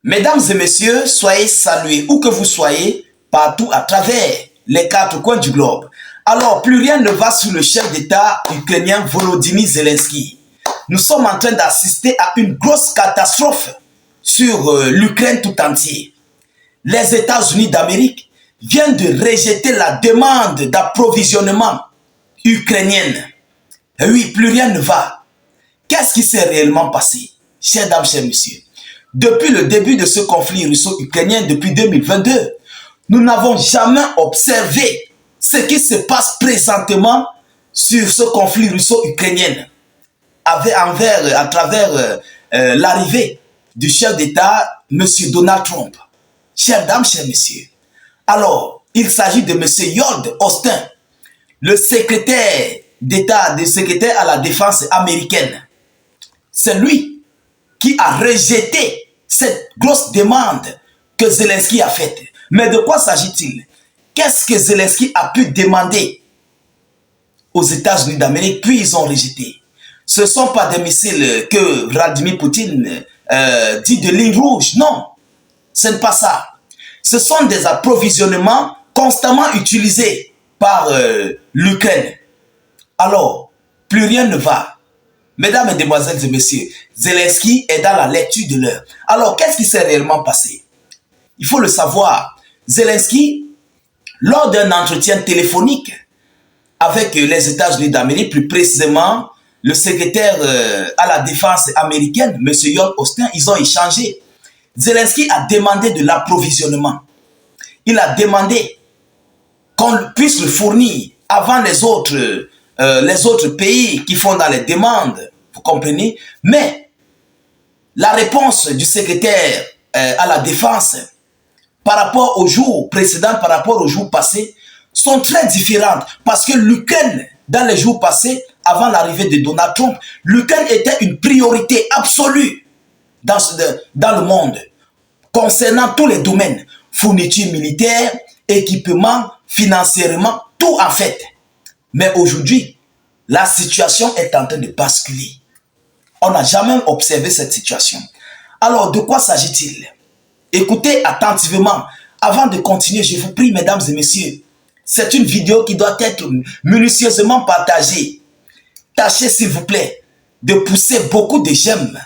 Mesdames et messieurs, soyez salués où que vous soyez, partout à travers les quatre coins du globe. Alors, plus rien ne va sur le chef d'État ukrainien Volodymyr Zelensky. Nous sommes en train d'assister à une grosse catastrophe sur l'Ukraine tout entière. Les États-Unis d'Amérique viennent de rejeter la demande d'approvisionnement ukrainienne. Et oui, plus rien ne va. Qu'est-ce qui s'est réellement passé, chers dames, chers messieurs? Depuis le début de ce conflit russo-ukrainien, depuis 2022, nous n'avons jamais observé ce qui se passe présentement sur ce conflit russo-ukrainien à travers l'arrivée du chef d'État, M. Donald Trump. Chères dames, chers messieurs, alors, il s'agit de M. Lloyd Austin, le secrétaire d'État, le secrétaire à la défense américaine. C'est lui qui a rejeté cette grosse demande que Zelensky a faite. Mais de quoi s'agit-il? Qu'est-ce que Zelensky a pu demander aux États-Unis d'Amérique, puis ils ont rejeté? Ce ne sont pas des missiles que Vladimir Poutine dit de ligne rouge. Non, ce n'est pas ça. Ce sont des approvisionnements constamment utilisés par l'Ukraine. Alors, plus rien ne va. Mesdames, Mesdemoiselles et Messieurs, Zelensky est dans la lecture de l'heure. Alors, qu'est-ce qui s'est réellement passé? Il faut le savoir. Zelensky, lors d'un entretien téléphonique avec les États-Unis d'Amérique, plus précisément le secrétaire à la défense américaine, M. Lloyd Austin, ils ont échangé. Zelensky a demandé de l'approvisionnement. Il a demandé qu'on puisse le fournir avant les autres pays qui font dans les demandes, vous comprenez? Mais la réponse du secrétaire à la défense par rapport aux jours précédents, par rapport aux jours passés, sont très différentes. Parce que l'Ukraine, dans les jours passés, avant l'arrivée de Donald Trump, l'Ukraine était une priorité absolue dans le monde, concernant tous les domaines, fourniture militaire, équipement, financièrement, tout en fait. Mais aujourd'hui, la situation est en train de basculer. On n'a jamais observé cette situation. Alors, de quoi s'agit-il? Écoutez attentivement. Avant de continuer, je vous prie, mesdames et messieurs, c'est une vidéo qui doit être minutieusement partagée. Tâchez, s'il vous plaît, de pousser beaucoup de j'aime.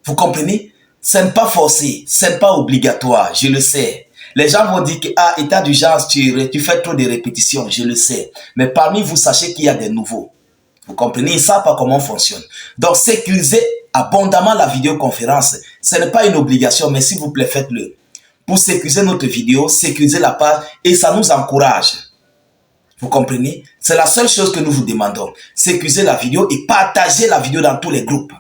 Vous comprenez? Ce n'est pas forcé, ce n'est pas obligatoire, je le sais. Les gens vont dire que, ah, état d'urgence, tu fais trop de répétitions, je le sais. Mais parmi vous, sachez qu'il y a des nouveaux. Vous comprenez? Ils ne savent pas comment on fonctionne. Donc, sécurisez abondamment la vidéoconférence. Ce n'est pas une obligation, mais s'il vous plaît, faites-le. Pour sécuriser notre vidéo, sécuriser la page, et ça nous encourage. Vous comprenez? C'est la seule chose que nous vous demandons. Sécuriser la vidéo et partager la vidéo dans tous les groupes.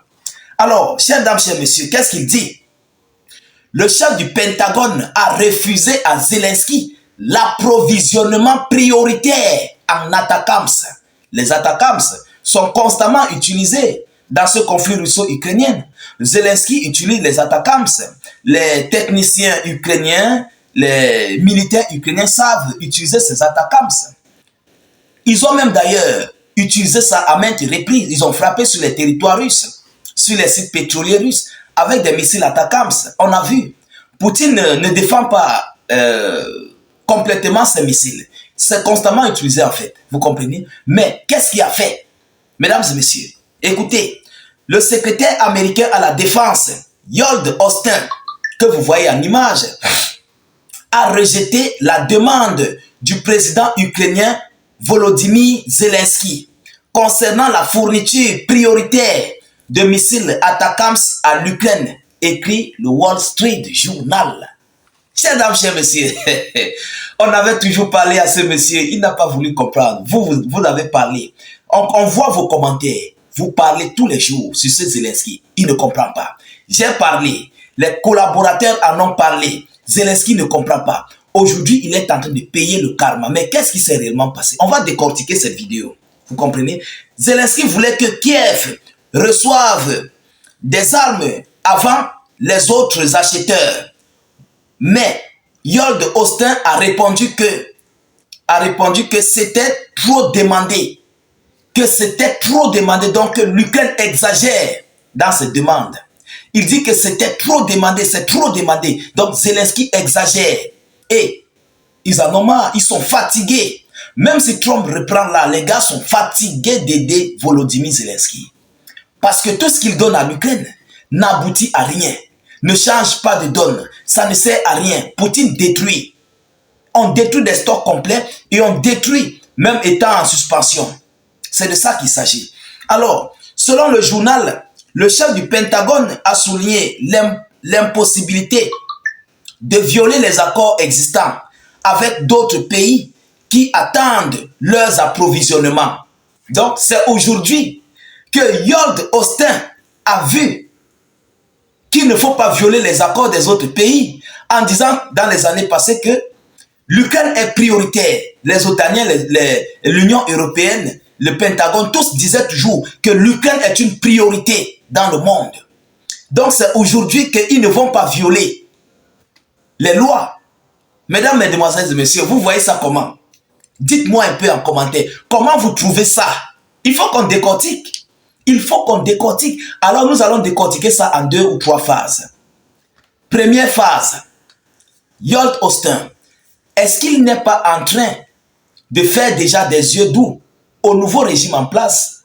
Alors, chers dames, chers messieurs, qu'est-ce qu'il dit? Le chef du Pentagone a refusé à Zelensky l'approvisionnement prioritaire en ATACMS. Les ATACMS sont constamment utilisés dans ce conflit russo-ukrainien. Zelensky utilise les ATACMS. Les techniciens ukrainiens, les militaires ukrainiens savent utiliser ces ATACMS. Ils ont même d'ailleurs utilisé ça à maintes reprises. Ils ont frappé sur les territoires russes, sur les sites pétroliers russes, avec des missiles ATACMS. On a vu. Poutine ne défend pas complètement ces missiles. C'est constamment utilisé en fait. Vous comprenez? Mais qu'est-ce qu'il a fait? Mesdames et messieurs, écoutez. Le secrétaire américain à la défense, Lloyd Austin, que vous voyez en image, a rejeté la demande du président ukrainien Volodymyr Zelensky concernant la fourniture prioritaire de missiles ATACMS à l'Ukraine, écrit le Wall Street Journal. Chers dames, chers messieurs, on avait toujours parlé à ce monsieur, il n'a pas voulu comprendre. Vous avez parlé. On voit vos commentaires. Vous parlez tous les jours sur ce Zelensky. Il ne comprend pas. J'ai parlé. Les collaborateurs en ont parlé. Zelensky ne comprend pas. Aujourd'hui, il est en train de payer le karma. Mais qu'est-ce qui s'est réellement passé? On va décortiquer cette vidéo. Vous comprenez? Zelensky voulait que Kiev reçoive des armes avant les autres acheteurs. Mais Lloyd Austin a répondu que c'était trop demandé. Que c'était trop demandé, donc l'Ukraine exagère dans ses demandes. Il dit que c'était trop demandé, c'est trop demandé. Donc Zelensky exagère. Et ils en ont marre, ils sont fatigués. Même si Trump reprend là, les gars sont fatigués d'aider Volodymyr Zelensky. Parce que tout ce qu'il donne à l'Ukraine n'aboutit à rien. Ne change pas de donne. Ça ne sert à rien. Poutine détruit. On détruit des stocks complets et on détruit, même étant en suspension. C'est de ça qu'il s'agit. Alors, selon le journal, le chef du Pentagone a souligné l'impossibilité de violer les accords existants avec d'autres pays qui attendent leurs approvisionnements. Donc, c'est aujourd'hui que Lloyd Austin a vu qu'il ne faut pas violer les accords des autres pays en disant dans les années passées que l'Ukraine est prioritaire. Les Otaniens, l'Union européenne, le Pentagone, tous disaient toujours que l'Ukraine est une priorité dans le monde. Donc c'est aujourd'hui qu'ils ne vont pas violer les lois. Mesdames, mesdemoiselles et messieurs, vous voyez ça comment? Dites-moi un peu en commentaire. Comment vous trouvez ça? Il faut qu'on décortique. Il faut qu'on décortique. Alors nous allons décortiquer ça en 2 ou 3 phases. Première phase. Lloyd Austin. Est-ce qu'il n'est pas en train de faire déjà des yeux doux au nouveau régime en place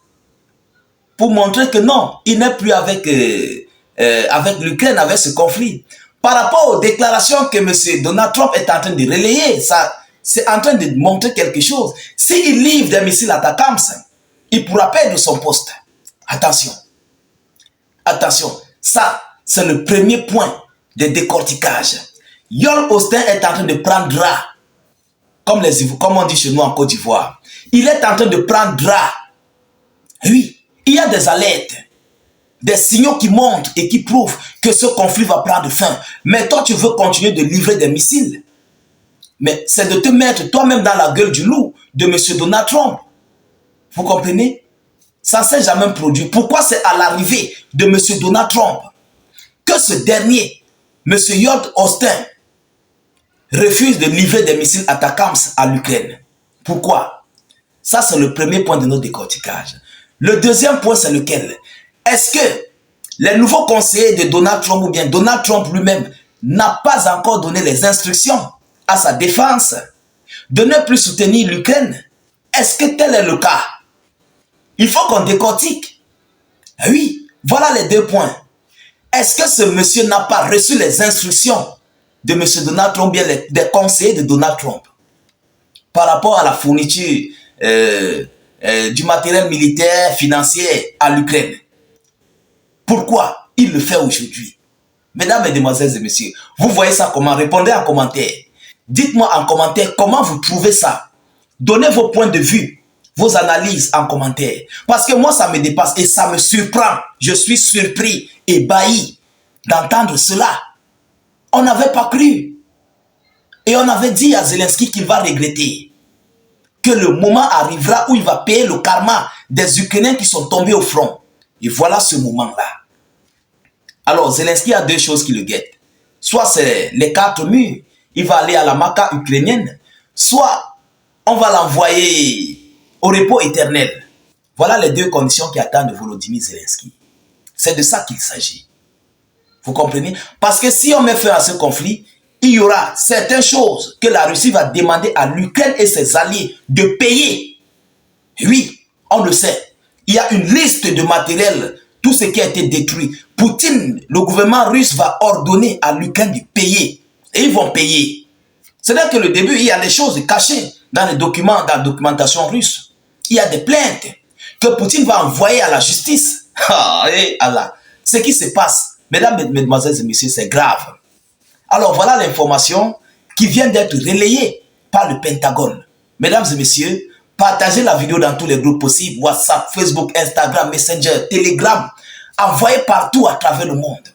pour montrer que non, il n'est plus avec l'Ukraine, avec ce conflit? Par rapport aux déclarations que M. Donald Trump est en train de relayer, ça, c'est en train de montrer quelque chose. S'il livre des missiles à Atakams, il pourra perdre son poste. Attention. Attention. Ça, c'est le premier point de décortiquage. Lloyd Austin est en train de prendre drap, comme on dit chez nous en Côte d'Ivoire. Il est en train de prendre drap. Oui, il y a des alertes, des signaux qui montrent et qui prouvent que ce conflit va prendre fin. Mais toi, tu veux continuer de livrer des missiles. Mais c'est de te mettre toi-même dans la gueule du loup de M. Donald Trump. Vous comprenez? Ça ne s'est jamais produit. Pourquoi c'est à l'arrivée de M. Donald Trump que ce dernier, M. Lloyd Austin, refuse de livrer des missiles Atakams à l'Ukraine? Pourquoi? Ça, c'est le premier point de notre décortiquage. Le deuxième point, c'est lequel? Est-ce que les nouveaux conseillers de Donald Trump ou bien Donald Trump lui-même n'a pas encore donné les instructions à sa défense de ne plus soutenir l'Ukraine? Est-ce que tel est le cas? Il faut qu'on décortique. Oui, voilà les 2 points. Est-ce que ce monsieur n'a pas reçu les instructions de M. Donald Trump, bien des conseillers de Donald Trump, par rapport à la fourniture du matériel militaire, financier à l'Ukraine? Pourquoi il le fait aujourd'hui? Mesdames, mesdemoiselles et messieurs, vous voyez ça comment? Répondez en commentaire. Dites-moi en commentaire comment vous trouvez ça. Donnez vos points de vue, vos analyses en commentaire. Parce que moi, ça me dépasse et ça me surprend. Je suis surpris, ébahi d'entendre cela. On n'avait pas cru. Et on avait dit à Zelensky qu'il va regretter. Que le moment arrivera où il va payer le karma des Ukrainiens qui sont tombés au front. Et voilà ce moment-là. Alors, Zelensky a 2 choses qui le guettent. Soit c'est les 4 murs, il va aller à la Maka ukrainienne, soit on va l'envoyer au repos éternel. Voilà les 2 conditions qui attendent Volodymyr Zelensky. C'est de ça qu'il s'agit. Vous comprenez? Parce que si on met fin à ce conflit, il y aura certaines choses que la Russie va demander à l'Ukraine et ses alliés de payer. Oui, on le sait. Il y a une liste de matériel, tout ce qui a été détruit. Poutine, le gouvernement russe va ordonner à l'Ukraine de payer. Et ils vont payer. C'est-à-dire que le début, il y a des choses cachées dans les documents, dans la documentation russe. Il y a des plaintes que Poutine va envoyer à la justice. Ah, et Allah. Ce qui se passe, mesdames, mesdemoiselles et messieurs, c'est grave. Alors voilà l'information qui vient d'être relayée par le Pentagone. Mesdames et messieurs, partagez la vidéo dans tous les groupes possibles, WhatsApp, Facebook, Instagram, Messenger, Telegram. Envoyez partout à travers le monde.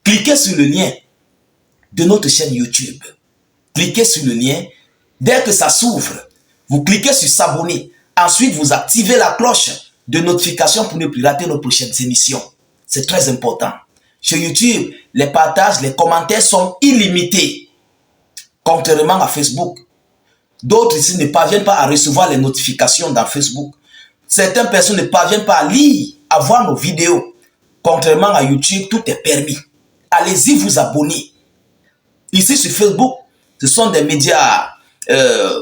Cliquez sur le lien de notre chaîne YouTube. Cliquez sur le lien. Dès que ça s'ouvre, vous cliquez sur s'abonner. Ensuite, vous activez la cloche de notification pour ne plus rater nos prochaines émissions. C'est très important. Sur YouTube, les partages, les commentaires sont illimités. Contrairement à Facebook. D'autres ici ne parviennent pas à recevoir les notifications dans Facebook. Certaines personnes ne parviennent pas à lire, à voir nos vidéos. Contrairement à YouTube, tout est permis. Allez-y vous abonner. Ici sur Facebook, ce sont des médias,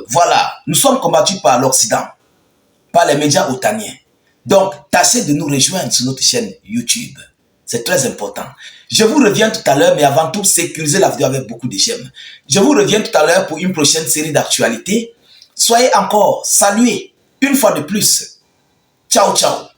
voilà, nous sommes combattus par l'Occident, par les médias otaniens. Donc, tâchez de nous rejoindre sur notre chaîne YouTube. C'est très important. Je vous reviens tout à l'heure, mais avant tout, sécurisez la vidéo avec beaucoup de j'aime. Je vous reviens tout à l'heure pour une prochaine série d'actualités. Soyez encore salués une fois de plus. Ciao, ciao.